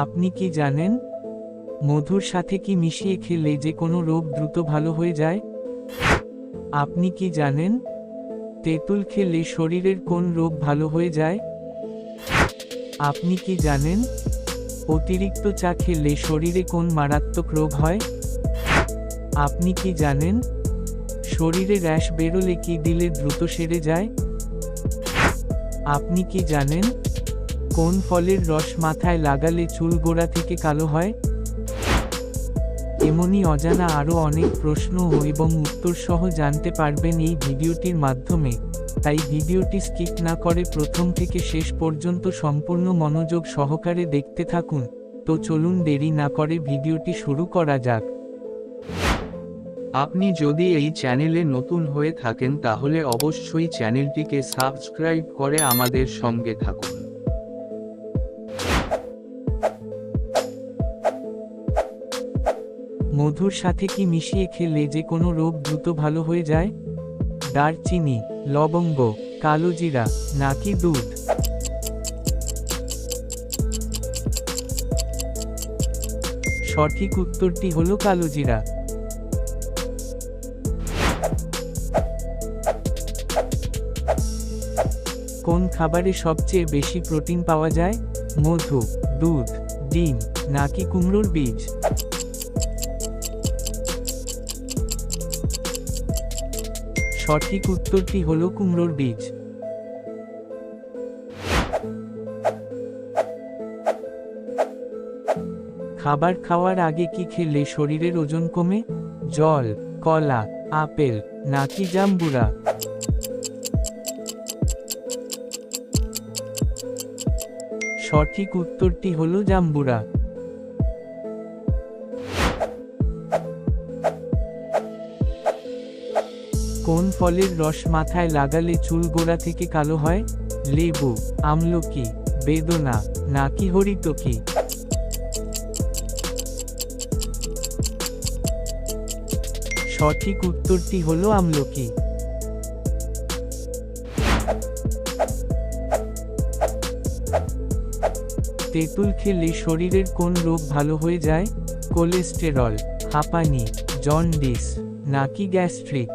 আপনি কি জানেন মধুর সাথে কি মিশিয়ে খেলে যে কোনো রোগ দ্রুত ভালো হয়ে যায়? আপনি কি জানেন তেঁতুল খেলে শরীরের কোন রোগ ভালো হয়ে যায়? আপনি কি জানেন অতিরিক্ত চা খেলে শরীরে কোন মারাত্মক রোগ হয়? আপনি কি জানেন শরীরে র্যাশ বেরোলে কি দিলে দ্রুত সেরে যায়? আপনি কি জানেন কোন ফলের রস মাথায় লাগালে চুল গোড়া থেকে কালো হয়? এমনই অজানা আরও অনেক প্রশ্ন এবং উত্তর সহ জানতে পারবেন এই ভিডিওটির মাধ্যমে, তাই ভিডিওটি স্কিপ না করে প্রথম থেকে শেষ পর্যন্ত সম্পূর্ণ মনোযোগ সহকারে দেখতে থাকুন। তো চলুন দেরি না করে ভিডিওটি শুরু করা যাক। আপনি যদি এই চ্যানেলে নতুন হয়ে থাকেন তাহলে অবশ্যই চ্যানেলটিকে সাবস্ক্রাইব করে আমাদের সঙ্গে থাকুন। মধুর সাথে কি মিশিয়ে খেলে যে কোনো রোগ দ্রুত ভালো হয়ে যায়? দারচিনি, লবঙ্গ, কালোজিরা নাকি দুধ? সঠিক উত্তরটি হলো কালোজিরা। কোন খাবারে সবচেয়ে বেশি প্রোটিন পাওয়া যায়? মধু, দুধ, ডিম নাকি কুমড়োর বীজ? সঠিক উত্তরটি হলো কুমড়োর বীজ। খাবার খাওয়ার আগে কি খেলে শরীরের ওজন কমে? জল, কলা, আপেল নাকি জাম্বুরা? সঠিক উত্তরটি হলো জাম্বুরা। কোন ফলের রস মাথায় লাগালে চুল গোড়া থেকে কালো হয়? লেবু, আমলকি, বেদনা নাকি হরিতকি? সঠিক উত্তরটি হলো আমলকি। তেঁতুল খেলে শরীরের কোন রোগ ভালো হয়ে যায়? কোলেস্টেরল, হাঁপানি, জন্ডিস নাকি গ্যাস্ট্রিক?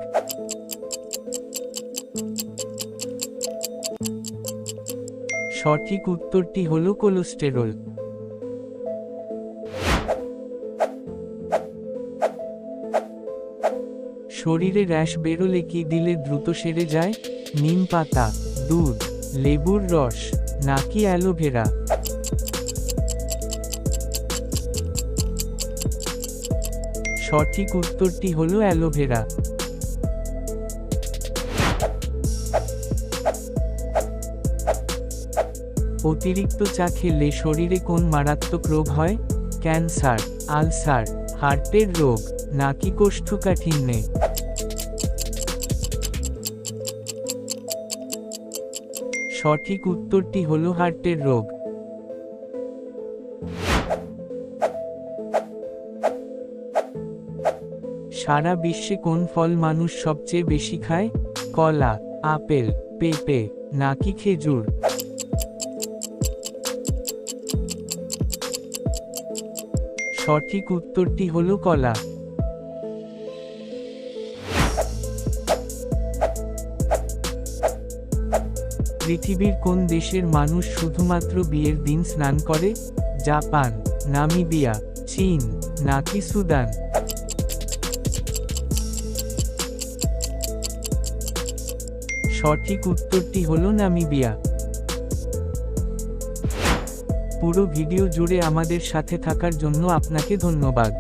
সঠিক উত্তরটি হলো কোলেস্টেরল। শরীরে র্যাশ বেরোলে কি দিলে দ্রুত সেরে যায়? নিম পাতা, দুধ, লেবুর রস নাকি অ্যালোভেরা? সঠিক উত্তরটি হলো অ্যালোভেরা। অতিরিক্ত চা খেলে শরীরে কোন মারাত্মক রোগ হয়? ক্যান্সার, আলসার, হার্টের রোগ নাকি কোষ্ঠকাঠিন্যে? সঠিক উত্তরটি হলো হার্টের রোগ। সারা বিশ্বে কোন ফল মানুষ সবচেয়ে বেশি খায়? কলা, আপেল, পেঁপে নাকি খেজুর? সঠিক উত্তরটি হলো কলা। পৃথিবীর কোন দেশের মানুষ শুধুমাত্র বিয়ের দিন স্নান করে? জাপান, নামিবিয়া, চীন নাকি সুদান? সঠিক উত্তরটি হলো নামিবিয়া। পুরো ভিডিও জুড়ে আমাদের সাথে থাকার জন্য আপনাকে ধন্যবাদ।